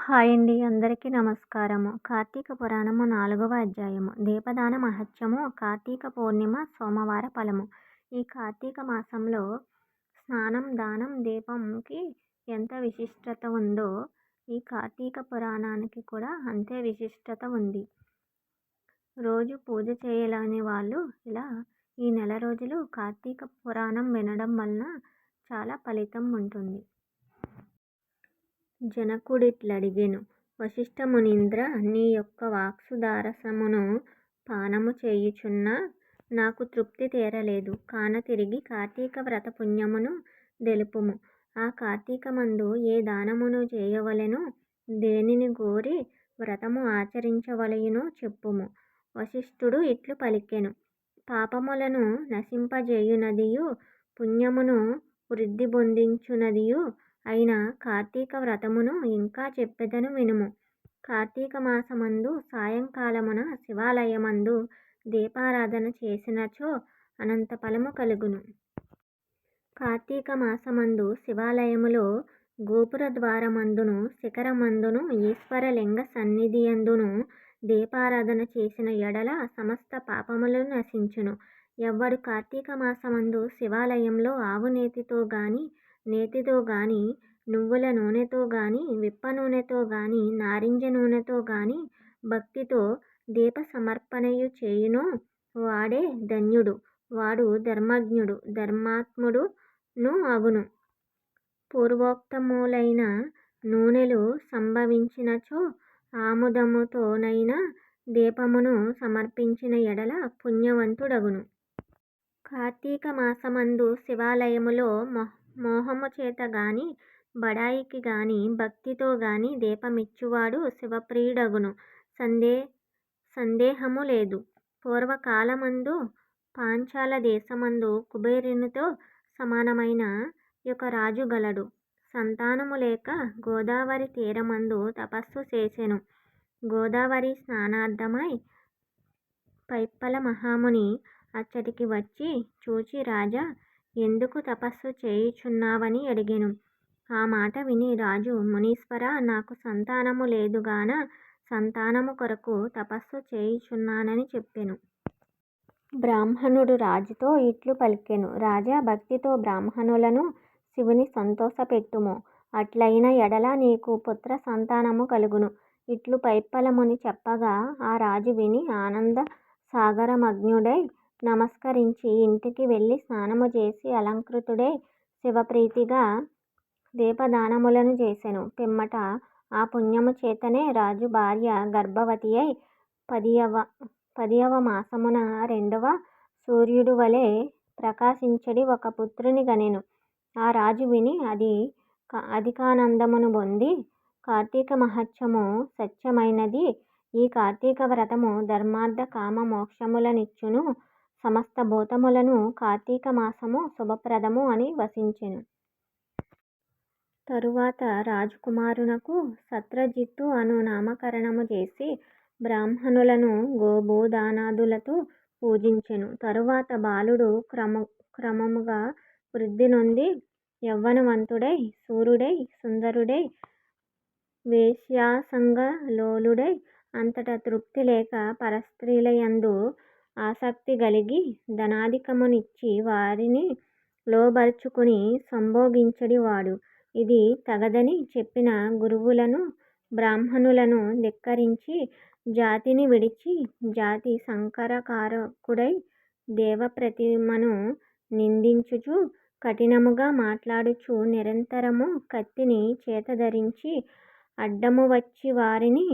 Hi అండి. అందరికీ నమస్కారము. కార్తీక పురాణము 4వ అధ్యాయము. దీపదాన మహత్యము. కార్తీక పౌర్ణిమ సోమవార ఫలము. ఈ కార్తీక మాసంలో స్నానం, దానం, దీపంకి ఎంత విశిష్టత ఉందో ఈ కార్తీక పురాణానికి కూడా అంతే విశిష్టత ఉంది. రోజు పూజ చేయలేని వాళ్ళు ఇలా ఈ నెల రోజులు కార్తీక పురాణం వినడం వలన చాలా ఫలితం ఉంటుంది. జనకుడిట్లడిగెను. వశిష్ఠమునీంద్ర, నీ యొక్క వాక్సుదారసమును పానము చేయుచున్నా నాకు తృప్తి తీరలేదు. కాన తిరిగి కార్తీక వ్రత పుణ్యమును దెలుపుము. ఆ కార్తీకమందు ఏ దానమును చేయవలెనో, దేనిని గోరి వ్రతము ఆచరించవలయునో చెప్పుము. వశిష్ఠుడు ఇట్లు పలికెను. పాపములను నశింపజేయునదియు పుణ్యమును వృద్ధి బొందించునదియు అయిన కార్తీక వ్రతమును ఇంకా చెప్పెదను వినుము. కార్తీక మాసమందు సాయంకాలమున శివాలయమందు దీపారాధన చేసినచో అనంత ఫలము కలుగును. కార్తీక మాసమందు శివాలయములో గోపుర ద్వారమందును శిఖరమందును ఈశ్వరలింగ సన్నిధియందును దీపారాధన చేసిన ఎడల సమస్త పాపములు నశించును. ఎవ్వడు కార్తీక మాసమందు శివాలయంలో ఆవు నేతితో గాని, నేతితో గాని, నువ్వుల నూనెతో గాని, విప్ప నూనెతో గాని, నారింజ నూనెతో గాని భక్తితో దీప సమర్పణయు చేయునో వాడే ధన్యుడు. వాడు ధర్మజ్ఞుడు, ధర్మాత్ముడును అగును. పూర్వోక్తములైన నూనెలు సంభవించినచో ఆముదముతోనైన దీపమును సమర్పించిన ఎడల పుణ్యవంతుడగును. కార్తీక మాసమందు శివాలయములో మోహము చేత గాని, బడాయికి గాని, భక్తితో గాని దీపమిచ్చువాడు శివప్రియుడగును. సందేహము లేదు. పూర్వకాలమందు పాంచాల దేశమందు కుబేరునితో సమానమైన ఒక రాజు గలడు. సంతానము లేక గోదావరి తీరమందు తపస్సు చేసెను. గోదావరి స్నానార్థమై పైప్పల మహాముని అచ్చటికి వచ్చి చూచి, రాజా, ఎందుకు తపస్సు చేయుచున్నావని అడిగెను. ఆ మాట విని రాజు, మునీశ్వరా, నాకు సంతానము లేదుగాన సంతానము కొరకు తపస్సు చేయుచున్నానని చెప్పెను. బ్రాహ్మణుడు రాజుతో ఇట్లు పలికెను. రాజా, భక్తితో బ్రాహ్మణులను శివుని సంతోషపెట్టుము. అట్లైన ఎడల నీకు పుత్ర సంతానము కలుగును. ఇట్లు పైప్పల ముని చెప్పగా ఆ రాజు విని ఆనంద సాగరమగ్నుడై నమస్కరించి ఇంటికి వెళ్ళి స్నానము చేసి అలంకృతుడై శివప్రీతిగా దీపదానములను చేసెను. పిమ్మట ఆ పుణ్యము చేతనే రాజు భార్య గర్భవతి అయి 10వ మాసమున 2వ సూర్యుడు వలె ప్రకాశించడి ఒక పుత్రుని గనెను. ఆ రాజు విని అధికానందమును పొంది, కార్తీక మహత్యము సత్యమైనది. ఈ కార్తీక వ్రతము ధర్మార్థ కామ మోక్షములనిచ్చును. సమస్త భూతములను కార్తీక మాసము శుభప్రదము అని వసించెను. తరువాత రాజకుమారునకు సత్రజిత్తు అను నామకరణము చేసి బ్రాహ్మణులను గోభూదానాదులతో పూజించెను. తరువాత బాలుడు క్రమముగా వృద్ధి నొంది యవ్వనవంతుడై శూరుడై సుందరుడై వేశ్యాసంగలోలుడై అంతటా తృప్తి లేక పరస్త్రీలయందు ఆసక్తి గలిగి ధనాధికమునిచ్చి వారిని లోబరచుకుని సంభోగించడి వాడు. ఇది తగదని చెప్పిన గురువులను బ్రాహ్మణులను ధిక్కరించి జాతిని విడిచి జాతి సంకరకారకుడై దేవప్రతిమను నిందించుచు కఠినముగా మాట్లాడుచు నిరంతరము కత్తిని చేతధరించి అడ్డము వచ్చి వారిని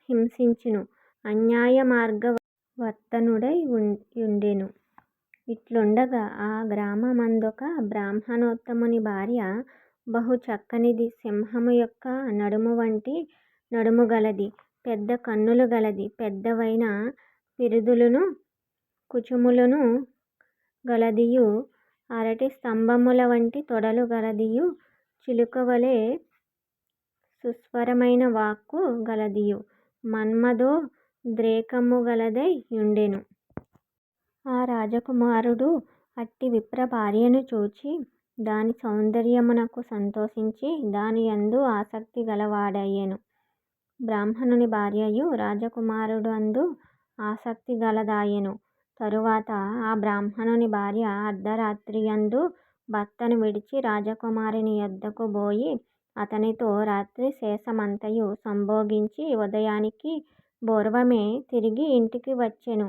హింసించును అన్యాయ మార్గవర్తనుడై యుండెను. ఇట్లుండగా ఆ గ్రామమందొక బ్రాహ్మణోత్తముని భార్య బహు చక్కనిది. సింహము యొక్క నడుము వంటి నడుము గలది. పెద్ద కన్నులు గలది. పెద్దవైన పిరుదులును కుచుములును గలదియు. అరటి స్తంభముల వంటి తొడలు గలదియు. చిలుకవలె సుస్వరమైన వాక్కు గలదియు. మన్మథోద్రేకము గలదై యుండెను. ఆ రాజకుమారుడు అట్టి విప్ర భార్యను చూచి దాని సౌందర్యమునకు సంతోషించి దానియందు ఆసక్తి గలవాడాయెను. బ్రాహ్మణుని భార్యయు రాజకుమారుడందు ఆసక్తి గలదాయెను. తరువాత ఆ బ్రాహ్మణుని భార్య అర్ధరాత్రియందు భర్తను విడిచి రాజకుమారుని యొద్దకు బోయి అతనితో రాత్రి శేషమంతయు సంభోగించి ఉదయానికి పూర్వమే తిరిగి ఇంటికి వచ్చెను.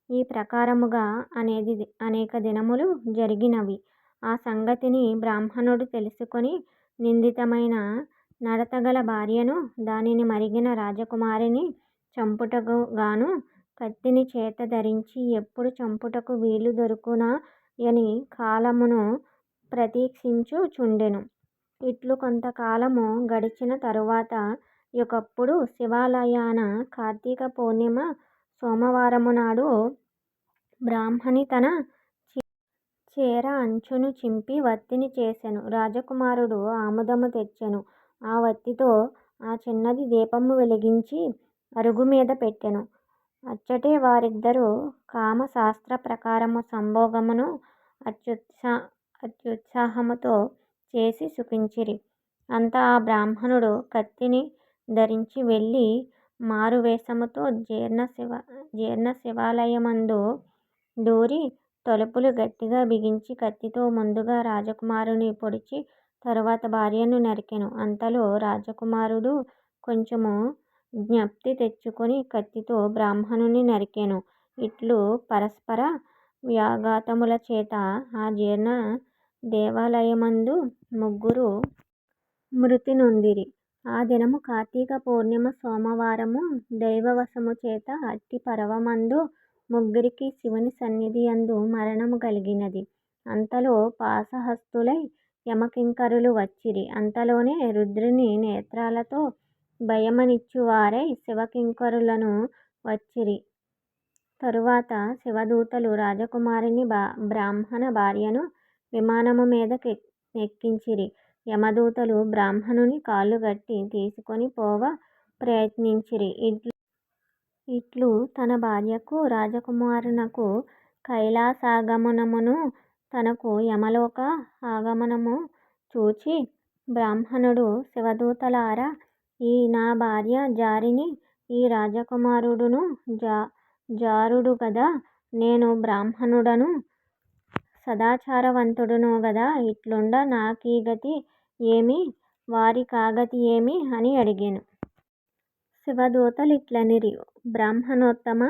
ఈ ప్రకారముగా అనేక దినములు జరిగినవి. ఆ సంగతిని బ్రాహ్మణుడు తెలుసుకొని నిందితమైన నడతగల భార్యను దానిని మరిగిన రాజకుమారిని చంపుటకు గాను కత్తిని చేత ధరించి ఎప్పుడు చంపుటకు వీలు దొరుకునయని కాలమును ప్రతీక్షించుచుండెను. ఇట్లు కొంతకాలము గడిచిన తరువాత యొకప్పుడు శివాలయాన కార్తీక పూర్ణిమ సోమవారమునాడు బ్రాహ్మణి తన చీర అంచును చింపి వత్తిని చేసెను. రాజకుమారుడు ఆముదము తెచ్చెను. ఆ వత్తితో ఆ చిన్నది దీపము వెలిగించి అరుగుమీద పెట్టెను. అచ్చటే వారిద్దరూ కామశాస్త్ర ప్రకారము సంభోగమును అత్యుత్సాహముతో చేసి సుఖించిరి. అంత ఆ బ్రాహ్మణుడు కత్తిని ధరించి వెళ్ళి మారువేషముతో జీర్ణ శివాలయమందు దూరి తలుపులు గట్టిగా బిగించి కత్తితో ముందుగా రాజకుమారుని పొడిచి తరువాత భార్యను నరికెను. అంతలో రాజకుమారుడు కొంచెము జ్ఞప్తి తెచ్చుకొని కత్తితో బ్రాహ్మణుని నరికెను. ఇట్లు పరస్పర వ్యాఘాతముల చేత ఆ జీర్ణ దేవాలయమందు ముగ్గురు మృతి నొందిరి. ఆ దినము కార్తీక పూర్ణిమ సోమవారము. దైవవశము చేత అట్టి పర్వమందు ముగ్గురికి శివుని సన్నిధియందు మరణము కలిగినది. అంతలో పాశహస్తులై యమకింకరులు వచ్చిరి. అంతలోనే రుద్రుని నేత్రాలతో భయమనిచ్చువారై శివకింకరులను వచ్చిరి. తరువాత శివదూతలు రాజకుమారుని బ్రాహ్మణ భార్యను విమానము మీద ఎక్కించిరి. యమదూతలు బ్రాహ్మణుని కాళ్ళు గట్టి తీసుకొని పోవ ప్రయత్నించిరి. ఇట్లు తన భార్యకు రాజకుమారునకు కైలాసాగమనమును తనకు యమలోక ఆగమనము చూచి బ్రాహ్మణుడు శివదూతలారా, ఈ నా భార్య జారిని, ఈ రాజకుమారుడును జారుడు గదా. నేను బ్రాహ్మణుడను సదాచారవంతుడను గదా. ఇట్లుండ నాకీ గతి ఏమి, వారి కాగతి ఏమి అని అడిగెను. శివదూతలిట్లనిరి, బ్రాహ్మణోత్తమా,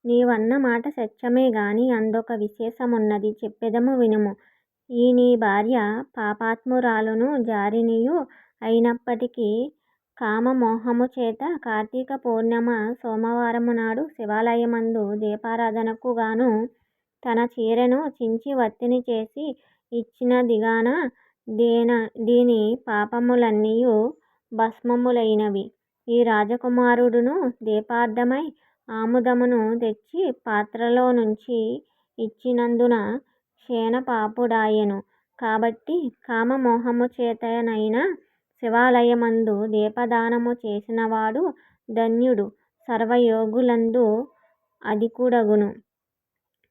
నీవన్న మాట సత్యమే గాని అందొక విశేషమున్నది చెప్పెదము వినుము. ఈ నీ భార్య పాపాత్మురాలును జారినియు అయినప్పటికీ కామమోహము చేత కార్తీక పూర్ణిమ సోమవారమునాడు శివాలయమందు దీపారాధనకు గాను తన చీరెను చించి వత్తిని చేసి ఇచ్చినదిగాన దీని పాపములన్నీయు భస్మములైనవి. ఈ రాజకుమారుడును దీపార్థమై ఆముదమును తెచ్చి పాత్రలో నుంచి ఇచ్చినందున క్షేణపాపుడాయెను. కాబట్టి కామమోహము చేతనైన శివాలయమందు దీపదానము చేసినవాడు ధన్యుడు, సర్వయోగులందు అధికుడగును.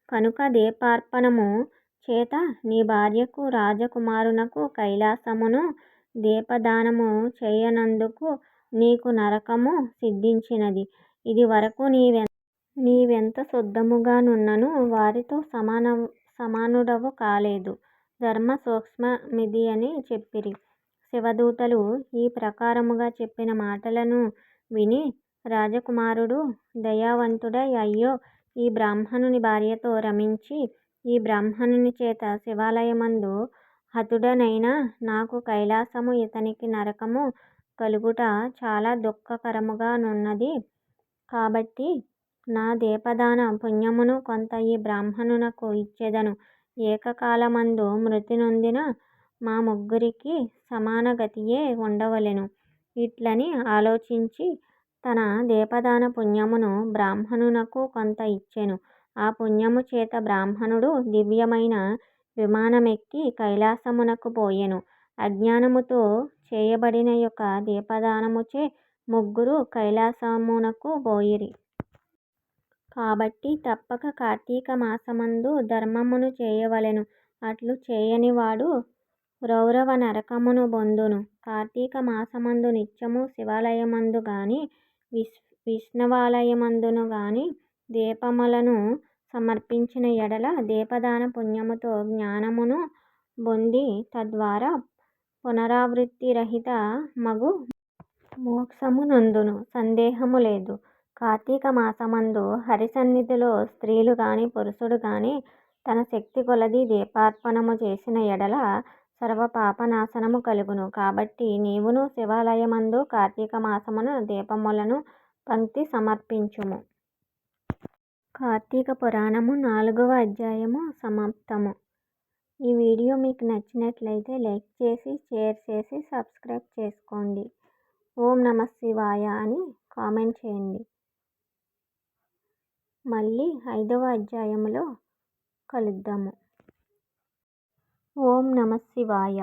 కనుక దీపార్పణము చేత నీ భార్యకు రాజకుమారునకు కైలాసమును, దీపదానము చేయనందుకు నీకు నరకము సిద్ధించినది. ఇది వరకు నీవెంత శుద్ధముగా నున్నను వారితో సమానుడవు కాలేదు. ధర్మ సూక్ష్మమిది అని చెప్పిరి. శివదూతలు ఈ ప్రకారముగా చెప్పిన మాటలను విని రాజకుమారుడు దయావంతుడై అయ్యో, ఈ బ్రాహ్మణుని భార్యతో రమించి ఈ బ్రాహ్మణుని చేత శివాలయమందు హతుడనైన నాకు కైలాసము ఇతనికి నరకము కలుగుట చాలా దుఃఖకరముగా నున్నది. కాబట్టి నా దీపదాన పుణ్యమును కొంత ఈ బ్రాహ్మణునకు ఇచ్చెదను. ఏకకాలమందు మృతి నొందిన మా ముగ్గురికి సమాన గతియే ఉండవలెను. ఇట్లని ఆలోచించి తన దీపదాన పుణ్యమును బ్రాహ్మణునకు కొంత ఇచ్చెను. ఆ పుణ్యము చేత బ్రాహ్మణుడు దివ్యమైన విమానమెక్కి కైలాసమునకు పోయెను. అజ్ఞానముతో చేయబడిన యొక్క దీపదానముచే ముగ్గురు కైలాసమునకు పోయిరి. కాబట్టి తప్పక కార్తీక మాసమందు ధర్మమును చేయవలెను. అట్లు చేయనివాడు రౌరవ నరకమును బొందును. కార్తీక మాసమందు నిత్యము శివాలయమందు గాని విష్ణువాలయమందును గాని దీపములను సమర్పించిన ఎడల దీపదాన పుణ్యముతో జ్ఞానమును పొంది తద్వారా పునరావృత్తి రహిత మగు మోక్షము నొందును. సందేహము లేదు. కార్తీక మాసమందు హరిసన్నిధిలో స్త్రీలు గాని పురుషుడు గాని తన శక్తి కొలది దీపార్పణము చేసిన ఎడల సర్వ పాపనాశనము కలుగును. కాబట్టి నీవును శివాలయమందు కార్తీక మాసమున దీపములను పంక్తి సమర్పించుము. కార్తీక పురాణము 4వ అధ్యాయము సమాప్తము. ఈ వీడియో మీకు నచ్చినట్లయితే లైక్ చేసి, షేర్ చేసి, సబ్స్క్రైబ్ చేసుకోండి. ఓం నమః శివాయ అని కామెంట్ చేయండి. మళ్ళీ 5వ అధ్యాయంలో కలుద్దాము. ఓం నమః శివాయ.